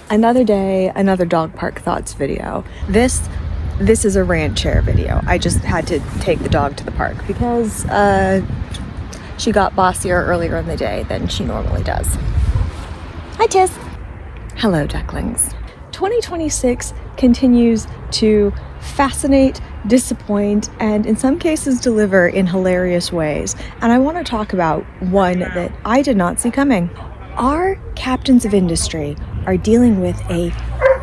Another day, another dog park thoughts video. This is a rant chair video. I just had to take the dog to the park because she got bossier earlier in the day than she normally does. Hi, Tiz. Hello, ducklings. 2026 continues to fascinate, disappoint, and in some cases deliver in hilarious ways. And I want to talk about one that I did not see coming. Our captains of industry are dealing with a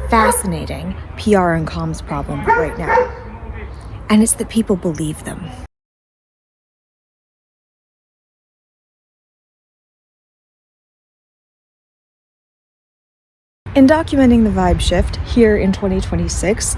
fascinating PR and comms problem right now. And it's that people believe them. In documenting the vibe shift here in 2026,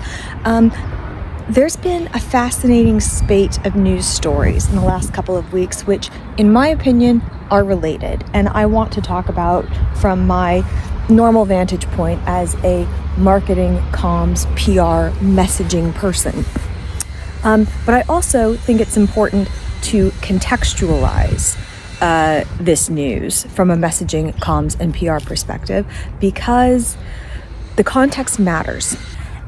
there's been a fascinating spate of news stories in the last couple of weeks, which, in my opinion, are related. And I want to talk about from my normal vantage point as a marketing, comms, PR, messaging person. But I also think it's important to contextualize this news from a messaging, comms, and PR perspective, because the context matters.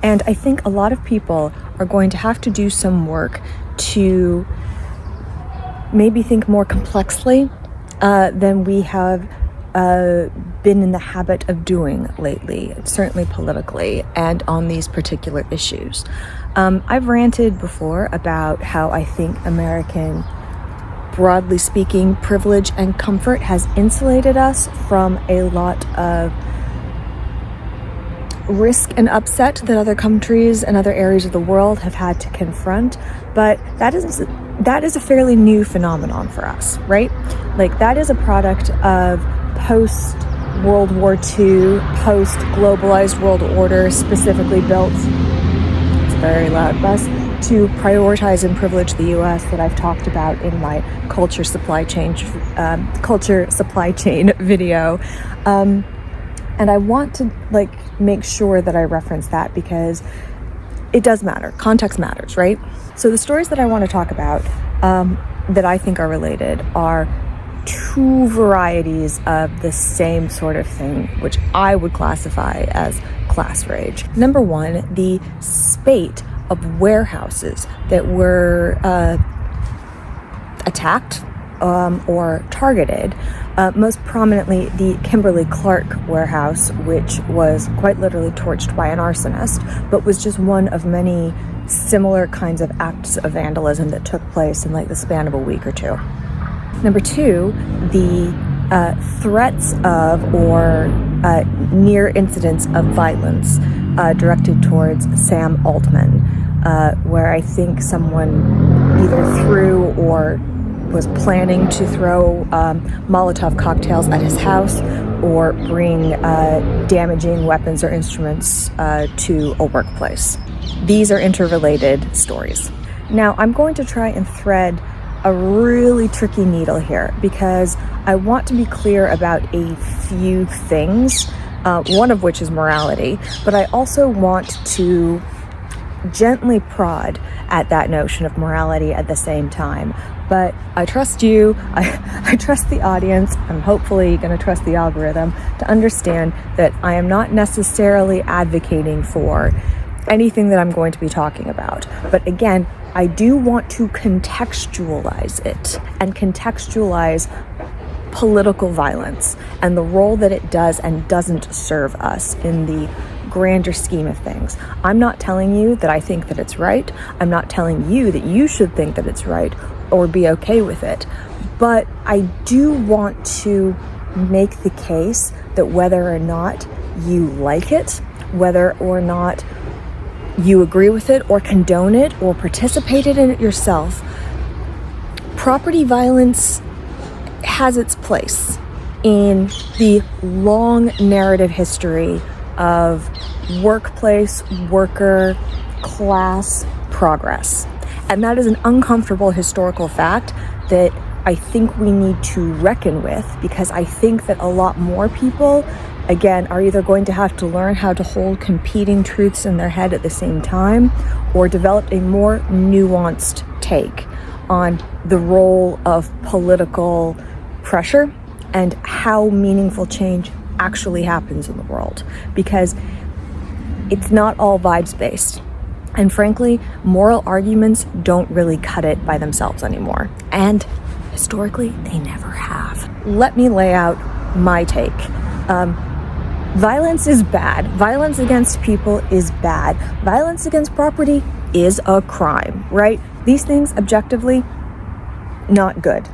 And I think a lot of people are going to have to do some work to maybe think more complexly than we have been in the habit of doing lately, certainly politically and on these particular issues. I've ranted before about how I think American, broadly speaking, privilege and comfort has insulated us from a lot of risk and upset that other countries and other areas of the world have had to confront. But that is a fairly new phenomenon for us, right? Like, that is a product of post-World War II, post-globalized world order, specifically built, it's a very loud bus, to prioritize and privilege the U.S. that I've talked about in my culture supply chain video. And I want to make sure that I reference that because it does matter. Context matters, right? So the stories that I want to talk about that I think are related are two varieties of the same sort of thing, which I would classify as class rage. Number one, the spate of warehouses that were attacked or targeted, most prominently the Kimberly-Clark warehouse, which was quite literally torched by an arsonist, but was just one of many similar kinds of acts of vandalism that took place in the span of a week or two. Number two, the threats of or near incidents of violence directed towards Sam Altman, where I think someone either threw or was planning to throw Molotov cocktails at his house or bring damaging weapons or instruments to a workplace. These are interrelated stories. Now, I'm going to try and thread a really tricky needle here because I want to be clear about a few things, one of which is morality, but I also want to gently prod at that notion of morality at the same time. But I trust you, I trust the audience, I'm hopefully going to trust the algorithm to understand that I am not necessarily advocating for anything that I'm going to be talking about. But again, I do want to contextualize it and contextualize political violence and the role that it does and doesn't serve us in the grander scheme of things. I'm not telling you that I think that it's right. I'm not telling you that you should think that it's right or be okay with it. But I do want to make the case that whether or not you like it, whether or not you agree with it or condone it or participated in it yourself, property violence has its place in the long narrative history of workplace, worker, class progress. And that is an uncomfortable historical fact that I think we need to reckon with, because I think that a lot more people, again, are either going to have to learn how to hold competing truths in their head at the same time or develop a more nuanced take on the role of political pressure and how meaningful change actually happens in the world, because it's not all vibes based. And frankly, moral arguments don't really cut it by themselves anymore. And historically, they never have. Let me lay out my take. Violence is bad. Violence against people is bad. Violence against property is a crime, right? These things, objectively, not good.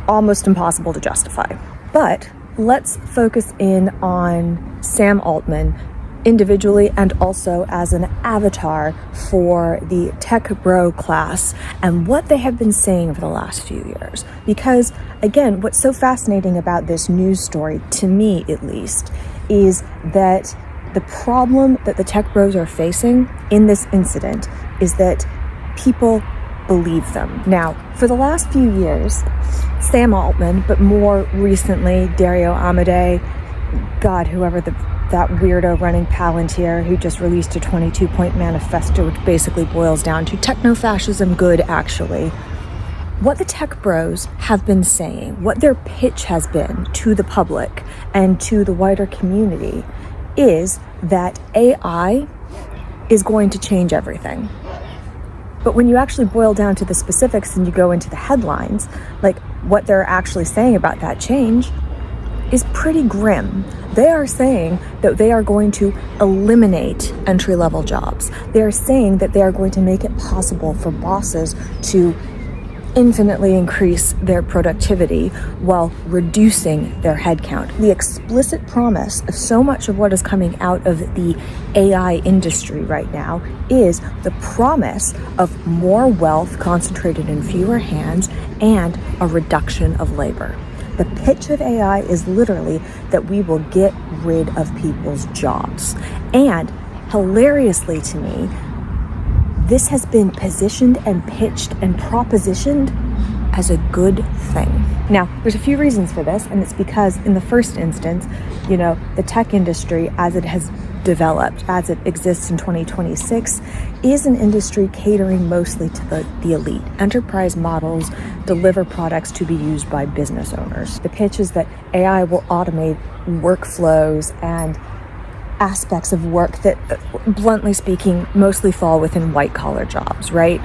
Almost impossible to justify. But let's focus in on Sam Altman individually and also as an avatar for the tech bro class and what they have been saying for the last few years. Because again, what's so fascinating about this news story, to me at least, is that the problem that the tech bros are facing in this incident is that people believe them. Now, for the last few years, Sam Altman, but more recently, Dario Amodei, God, whoever that weirdo running Palantir who just released a 22-point manifesto, which basically boils down to techno-fascism good, actually. What the tech bros have been saying, what their pitch has been to the public and to the wider community, is that AI is going to change everything. But when you actually boil down to the specifics and you go into the headlines, like what they're actually saying about that change is pretty grim. They are saying that they are going to eliminate entry-level jobs. They are saying that they are going to make it possible for bosses to infinitely increase their productivity while reducing their headcount. The explicit promise of so much of what is coming out of the AI industry right now is the promise of more wealth concentrated in fewer hands and a reduction of labor. The pitch of AI is literally that we will get rid of people's jobs. And hilariously to me, this has been positioned and pitched and propositioned as a good thing. Now, there's a few reasons for this, and it's because in the first instance, the tech industry as it has developed, as it exists in 2026, is an industry catering mostly to the elite. Enterprise models deliver products to be used by business owners. The pitch is that AI will automate workflows and aspects of work that, bluntly speaking, mostly fall within white-collar jobs, right?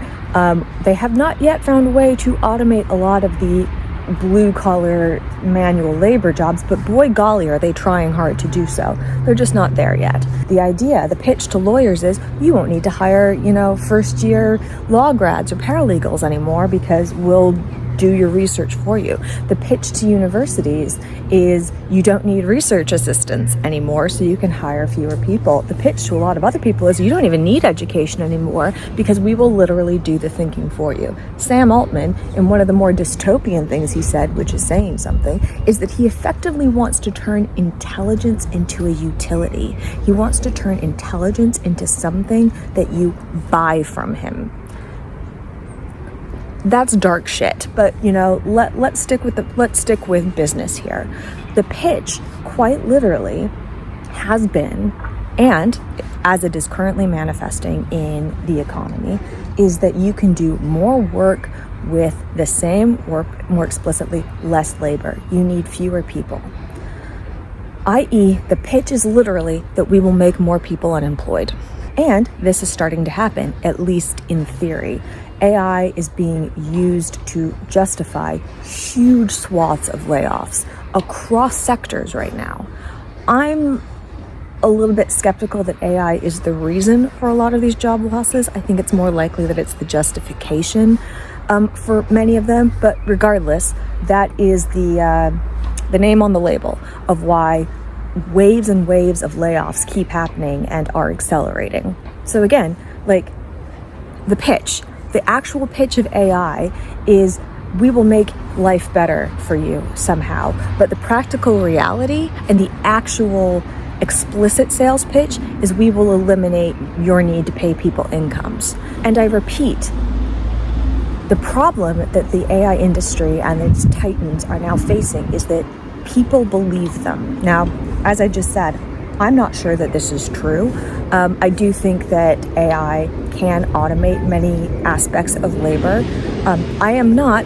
They have not yet found a way to automate a lot of the blue-collar manual labor jobs, but boy golly are they trying hard to do so. They're just not there yet. The pitch to lawyers is you won't need to hire, first-year law grads or paralegals anymore because we'll do your research for you. The pitch to universities is you don't need research assistants anymore, so you can hire fewer people. The pitch to a lot of other people is you don't even need education anymore because we will literally do the thinking for you. Sam Altman, in one of the more dystopian things he said, which is saying something, is that he effectively wants to turn intelligence into a utility. He wants to turn intelligence into something that you buy from him. That's dark shit, but let's stick with business here. The pitch, quite literally, has been, and as it is currently manifesting in the economy, is that you can do more work with the same work, more explicitly, less labor. You need fewer people. i.e., the pitch is literally that we will make more people unemployed. And this is starting to happen, at least in theory. AI is being used to justify huge swaths of layoffs across sectors right now. I'm a little bit skeptical that AI is the reason for a lot of these job losses. I think it's more likely that it's the justification for many of them. But regardless, that is the name on the label of why waves and waves of layoffs keep happening and are accelerating. So again, the pitch. The actual pitch of AI is we will make life better for you somehow. But the practical reality and the actual explicit sales pitch is we will eliminate your need to pay people incomes. And I repeat, the problem that the AI industry and its titans are now facing is that people believe them. Now, as I just said, I'm not sure that this is true. I do think that AI can automate many aspects of labor. I am not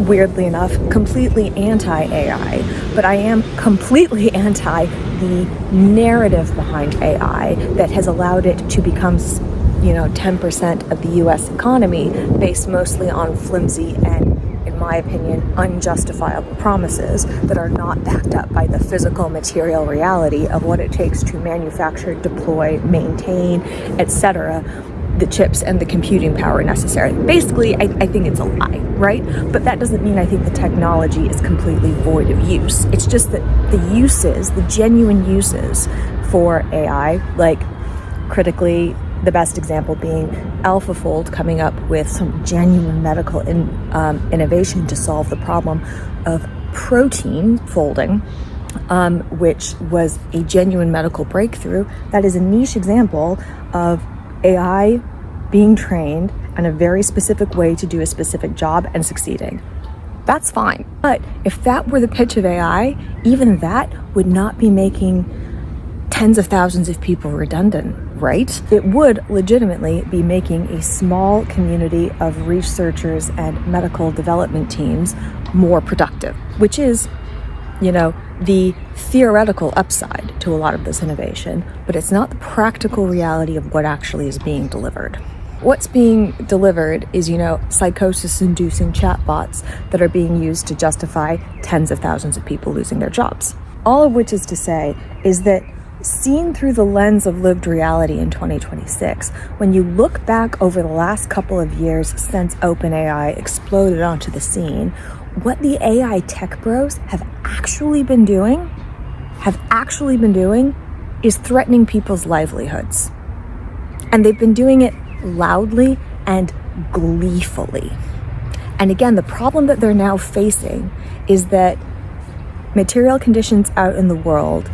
weirdly enough, completely anti-AI, but I am completely anti the narrative behind AI that has allowed it to become 10% of the US economy based mostly on flimsy and, in my opinion, unjustifiable promises that are not backed up by the physical material reality of what it takes to manufacture, deploy, maintain, etc., the chips and the computing power necessary. Basically, I think it's a lie, right? But that doesn't mean I think the technology is completely void of use. It's just that the genuine uses for AI, like critically, the best example being AlphaFold coming up with some genuine medical innovation to solve the problem of protein folding, which was a genuine medical breakthrough. That is a niche example of AI being trained in a very specific way to do a specific job and succeeding. That's fine. But if that were the pitch of AI, even that would not be making tens of thousands of people redundant, right? It would legitimately be making a small community of researchers and medical development teams more productive, which is, the theoretical upside to a lot of this innovation, but it's not the practical reality of what actually is being delivered. What's being delivered is, psychosis-inducing chatbots that are being used to justify tens of thousands of people losing their jobs. All of which is to say is that seen through the lens of lived reality in 2026, when you look back over the last couple of years since OpenAI exploded onto the scene, what the AI tech bros have actually been doing is threatening people's livelihoods. And they've been doing it loudly and gleefully. And again, the problem that they're now facing is that material conditions out in the world,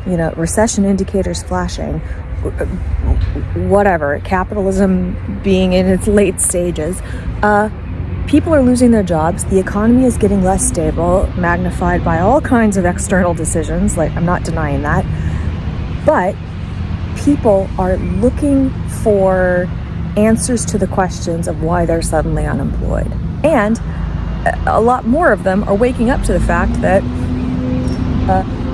recession indicators flashing, whatever, capitalism being in its late stages, people are losing their jobs, the economy is getting less stable, magnified by all kinds of external decisions, like I'm not denying that, but people are looking for answers to the questions of why they're suddenly unemployed. And a lot more of them are waking up to the fact that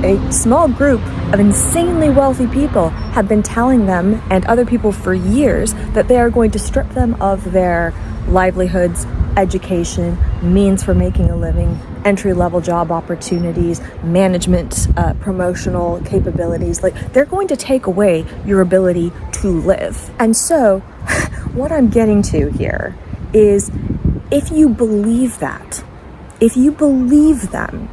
a small group of insanely wealthy people have been telling them and other people for years that they are going to strip them of their livelihoods, education, means for making a living, entry-level job opportunities, management, promotional capabilities. Like, they're going to take away your ability to live. And so what I'm getting to here is, if you believe that, if you believe them,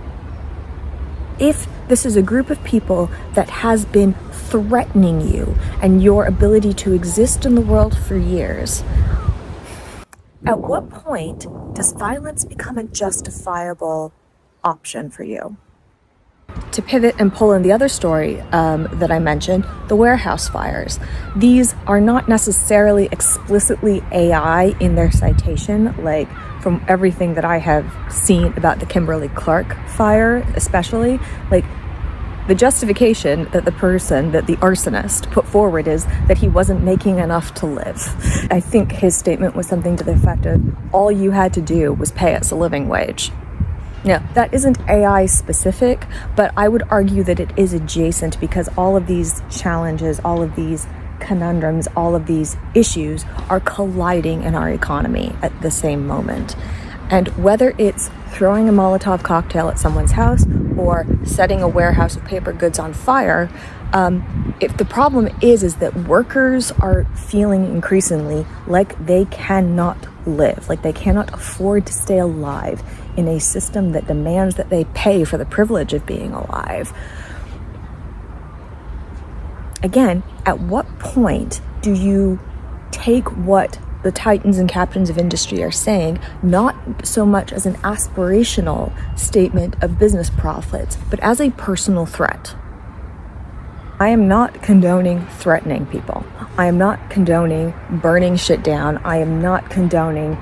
if this is a group of people that has been threatening you and your ability to exist in the world for years, at what point does violence become a justifiable option for you? To pivot and pull in the other story that I mentioned, the warehouse fires. These are not necessarily explicitly AI in their citation, like from everything that I have seen about the Kimberly-Clark fire, especially, like the justification that the arsonist put forward is that he wasn't making enough to live. I think his statement was something to the effect of, all you had to do was pay us a living wage. Now, that isn't AI specific, but I would argue that it is adjacent, because all of these challenges, all of these conundrums, all of these issues are colliding in our economy at the same moment. And whether it's throwing a Molotov cocktail at someone's house or setting a warehouse of paper goods on fire, if the problem is that workers are feeling increasingly like they cannot live, like they cannot afford to stay alive in a system that demands that they pay for the privilege of being alive. Again, at what point do you take what the titans and captains of industry are saying, not so much as an aspirational statement of business profits, but as a personal threat? I am not condoning threatening people. I am not condoning burning shit down. I am not condoning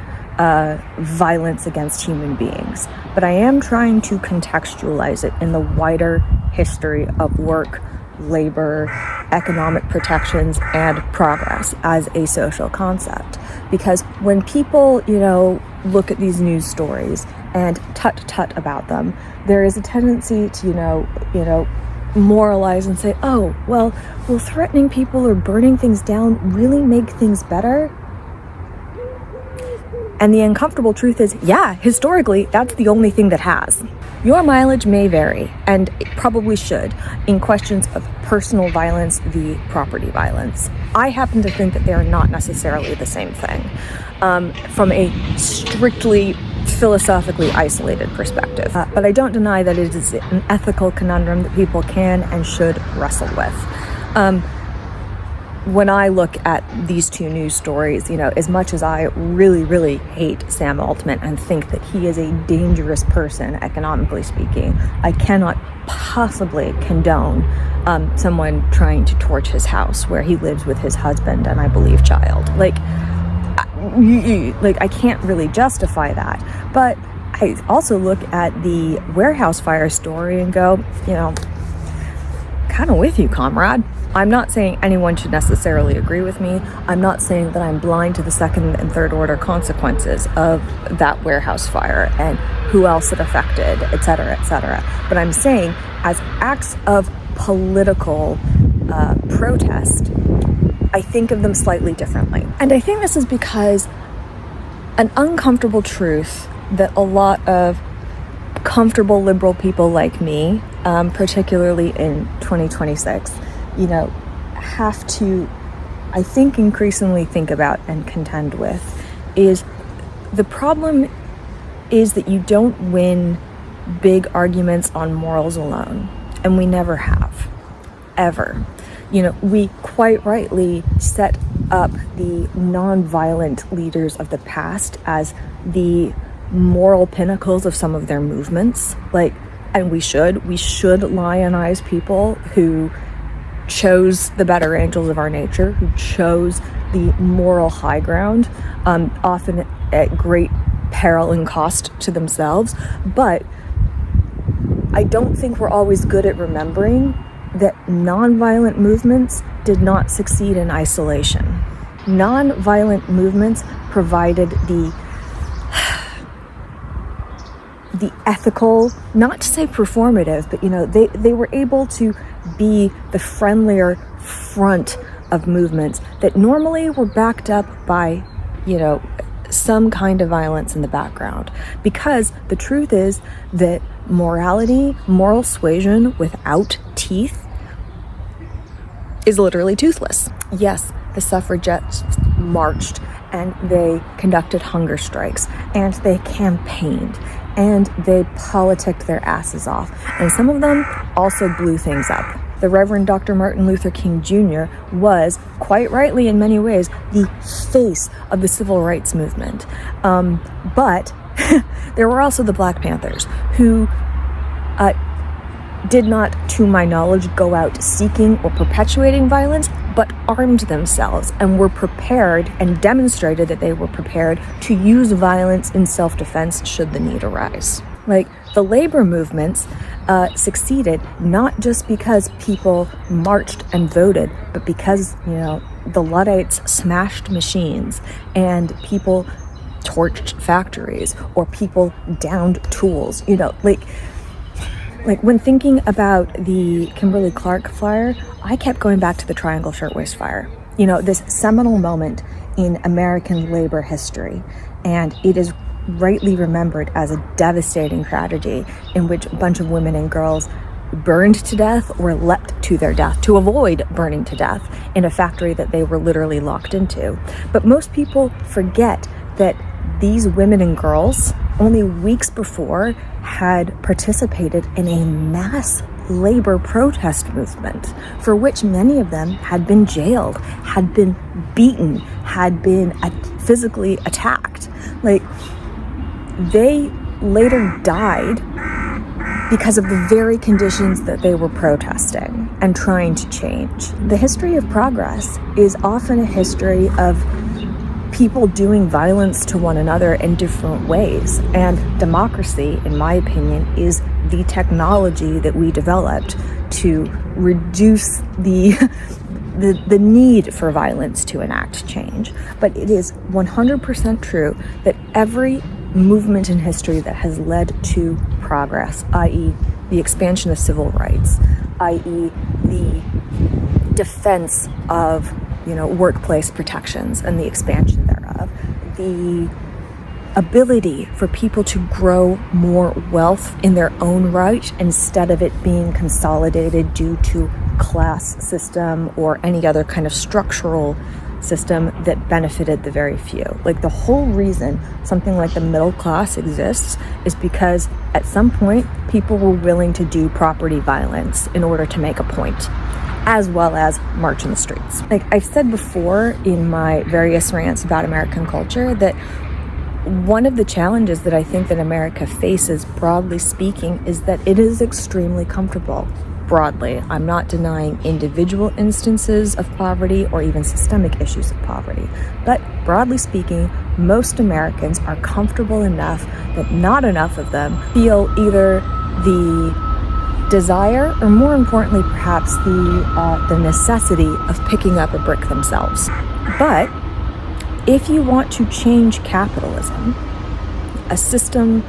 violence against human beings. But I am trying to contextualize it in the wider history of work, labor, economic protections, and progress as a social concept. Because when people, look at these news stories and tut about them, there is a tendency to, moralize and say, oh, well, will threatening people or burning things down really make things better? And the uncomfortable truth is, yeah, historically, that's the only thing that has. Your mileage may vary, and it probably should, in questions of personal violence v. property violence. I happen to think that they are not necessarily the same thing, from a strictly philosophically isolated perspective. But I don't deny that it is an ethical conundrum that people can and should wrestle with. When I look at these two news stories, as much as I really, really hate Sam Altman and think that he is a dangerous person, economically speaking, I cannot possibly condone someone trying to torch his house where he lives with his husband and, I believe, child. I can't really justify that. But I also look at the warehouse fire story and go, kind of with you, comrade. I'm not saying anyone should necessarily agree with me. I'm not saying that I'm blind to the second and third order consequences of that warehouse fire and who else it affected, et cetera, et cetera. But I'm saying as acts of political protest, I think of them slightly differently. And I think this is because an uncomfortable truth that a lot of comfortable liberal people like me, particularly in 2026, have to, I think, increasingly think about and contend with is the problem is that you don't win big arguments on morals alone. And we never have, ever. We quite rightly set up the non-violent leaders of the past as the moral pinnacles of some of their movements. And we should lionize people who chose the better angels of our nature, who chose the moral high ground, often at great peril and cost to themselves. But I don't think we're always good at remembering that nonviolent movements did not succeed in isolation. Nonviolent movements provided the ethical, not to say performative, but they were able to be the friendlier front of movements that normally were backed up by, some kind of violence in the background. Because the truth is that moral suasion without teeth is literally toothless. Yes, the suffragettes marched and they conducted hunger strikes and they campaigned and they politicked their asses off. And some of them also blew things up. The Reverend Dr. Martin Luther King Jr. was, quite rightly in many ways, the face of the civil rights movement. But there were also the Black Panthers who did not, to my knowledge, go out seeking or perpetuating violence, but armed themselves and were prepared and demonstrated that they were prepared to use violence in self-defense should the need arise. The labor movements succeeded not just because people marched and voted, but because, the Luddites smashed machines and people torched factories or people downed tools, when thinking about the Kimberly-Clark fire, I kept going back to the Triangle Shirtwaist Fire. This seminal moment in American labor history. And it is rightly remembered as a devastating tragedy in which a bunch of women and girls burned to death or leapt to their death to avoid burning to death in a factory that they were literally locked into. But most people forget that these women and girls, only weeks before, had participated in a mass labor protest movement for which many of them had been jailed, had been beaten, had been physically attacked. They later died because of the very conditions that they were protesting and trying to change. The history of progress is often a history of people doing violence to one another in different ways. And democracy, in my opinion, is the technology that we developed to reduce the need for violence to enact change. But it is 100% true that every movement in history that has led to progress, i.e. the expansion of civil rights, i.e. the defense of, workplace protections and the expansion thereof, the ability for people to grow more wealth in their own right instead of it being consolidated due to class system or any other kind of structural system that benefited the very few. Like, the whole reason something like the middle class exists is because at some point people were willing to do property violence in order to make a point, as well as march in the streets. Like I've said before in my various rants about American culture, that one of the challenges that I think that America faces, broadly speaking, is that it is extremely comfortable. Broadly, I'm not denying individual instances of poverty or even systemic issues of poverty, but broadly speaking, most Americans are comfortable enough that not enough of them feel either the desire, or more importantly perhaps the necessity of picking up a brick themselves. But if you want to change capitalism, a system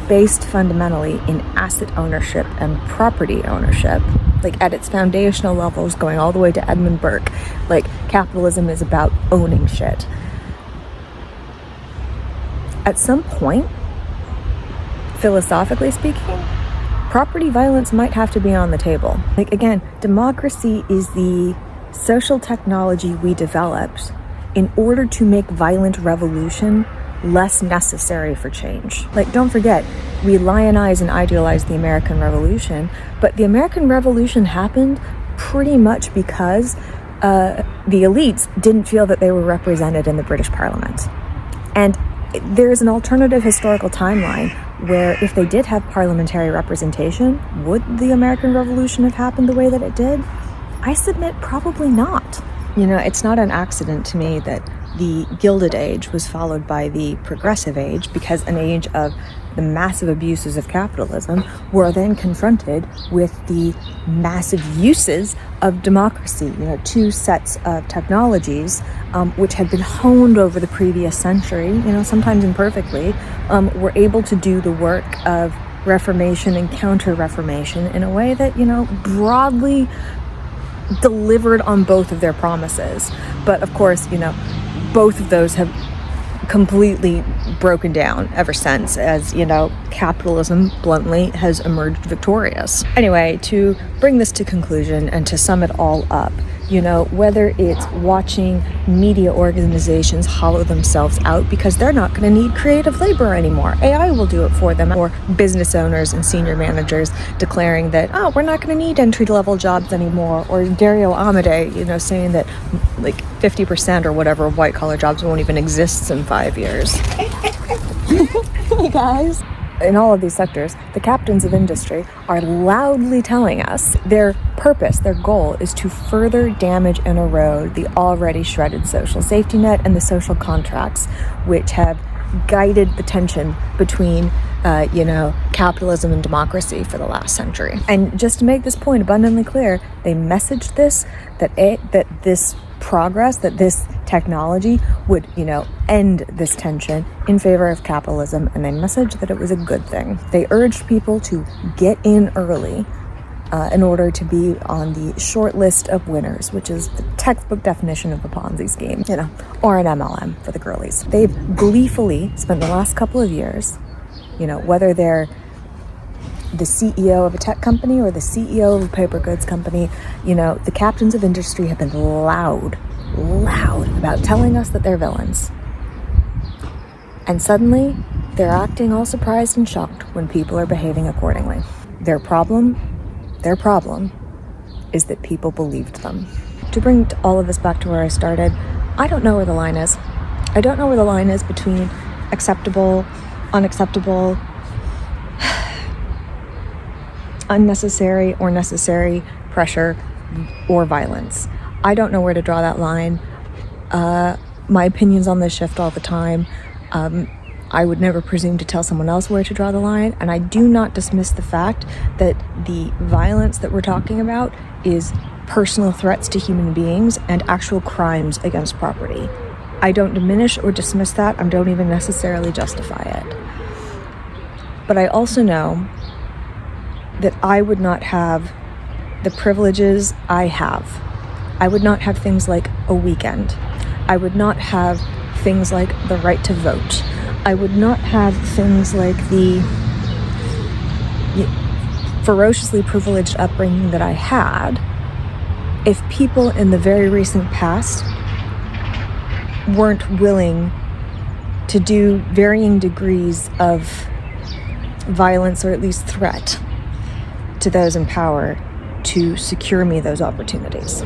based fundamentally in asset ownership and property ownership, like at its foundational levels, going all the way to Edmund Burke, like capitalism is about owning shit. At some point, philosophically speaking, property violence might have to be on the table. Like, again, democracy is the social technology we developed in order to make violent revolution less necessary for change. Like, don't forget, we lionize and idealize the American Revolution, but the American Revolution happened pretty much because the elites didn't feel that they were represented in the British Parliament. And there's an alternative historical timeline where if they did have parliamentary representation, would the American Revolution have happened the way that it did? I submit probably not. It's not an accident to me that the Gilded Age was followed by the Progressive Age, because an age of the massive abuses of capitalism were then confronted with the massive uses of democracy. Two sets of technologies which had been honed over the previous century, sometimes imperfectly, were able to do the work of Reformation and counter-Reformation in a way that, broadly delivered on both of their promises. But of course, both of those have completely broken down ever since, as capitalism bluntly has emerged victorious. Anyway, to bring this to conclusion and to sum it all up, whether it's watching media organizations hollow themselves out because they're not going to need creative labor anymore, AI will do it for them, or business owners and senior managers declaring that, we're not going to need entry-level jobs anymore, or Dario Amodei, saying that like 50% or whatever of white-collar jobs won't even exist in 5 years. Hey guys! In all of these sectors, the captains of industry are loudly telling us their purpose, their goal is to further damage and erode the already shredded social safety net and the social contracts which have guided the tension between capitalism and democracy for the last century. And just to make this point abundantly clear, they messaged this, that this progress, that this technology would, end this tension in favor of capitalism, and they messaged that it was a good thing. They urged people to get in early in order to be on the short list of winners, which is the textbook definition of a Ponzi scheme, or an MLM for the girlies. They've gleefully spent the last couple of years, whether they're the CEO of a tech company or the CEO of a paper goods company, the captains of industry have been loud about telling us that they're villains. And suddenly, they're acting all surprised and shocked when people are behaving accordingly. Their problem is that people believed them. To bring all of this back to where I started, I don't know where the line is. I don't know where the line is between acceptable, unacceptable, unnecessary or necessary pressure or violence. I don't know where to draw that line. My opinions on this shift all the time. I would never presume to tell someone else where to draw the line, and I do not dismiss the fact that the violence that we're talking about is personal threats to human beings and actual crimes against property. I don't diminish or dismiss that. I don't even necessarily justify it. But I also know that I would not have the privileges I have. I would not have things like a weekend. I would not have things like the right to vote. I would not have things like the ferociously privileged upbringing that I had if people in the very recent past weren't willing to do varying degrees of violence, or at least threat, to those in power to secure me those opportunities.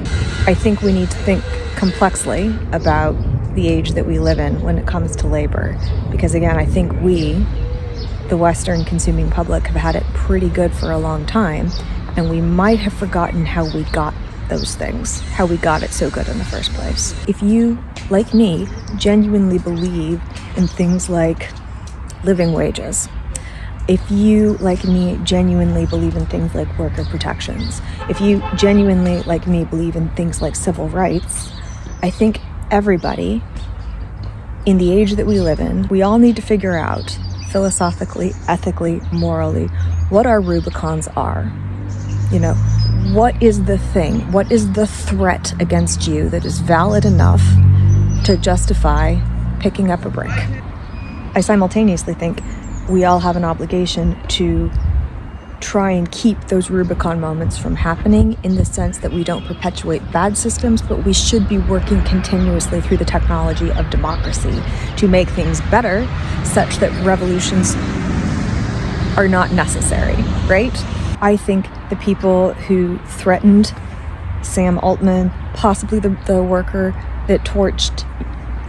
I think we need to think complexly about the age that we live in when it comes to labor, because again, I think we, the Western consuming public, have had it pretty good for a long time, and we might have forgotten how we got those things, how we got it so good in the first place. If you, like me, genuinely believe in things like living wages, if you, like me, genuinely believe in things like worker protections, if you genuinely, like me, believe in things like civil rights, I think everybody in the age that we live in, we all need to figure out philosophically, ethically, morally, what our Rubicons are. You know, what is the thing, what is the threat against you that is valid enough to justify picking up a brick? I simultaneously think we all have an obligation to try and keep those Rubicon moments from happening, in the sense that we don't perpetuate bad systems, but we should be working continuously through the technology of democracy to make things better, such that revolutions are not necessary, right? I think the people who threatened Sam Altman, possibly the worker that torched,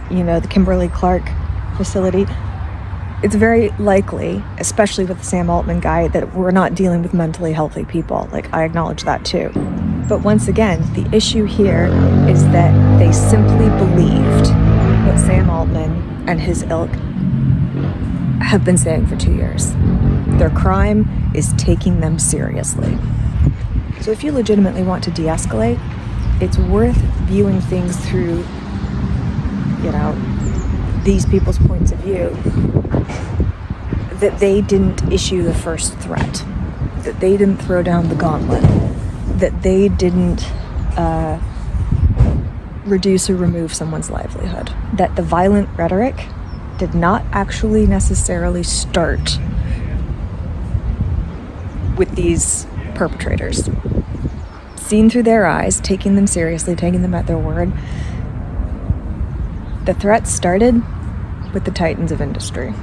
the Kimberly-Clark facility, it's very likely, especially with the Sam Altman guy, that we're not dealing with mentally healthy people. Like, I acknowledge that too. But once again, the issue here is that they simply believed what Sam Altman and his ilk have been saying for 2 years. Their crime is taking them seriously. So if you legitimately want to de-escalate, it's worth viewing things through, these people's points of view, that they didn't issue the first threat, that they didn't throw down the gauntlet, that they didn't reduce or remove someone's livelihood, that the violent rhetoric did not actually necessarily start with these perpetrators. Seen through their eyes, taking them seriously, taking them at their word, the threat started with the titans of industry.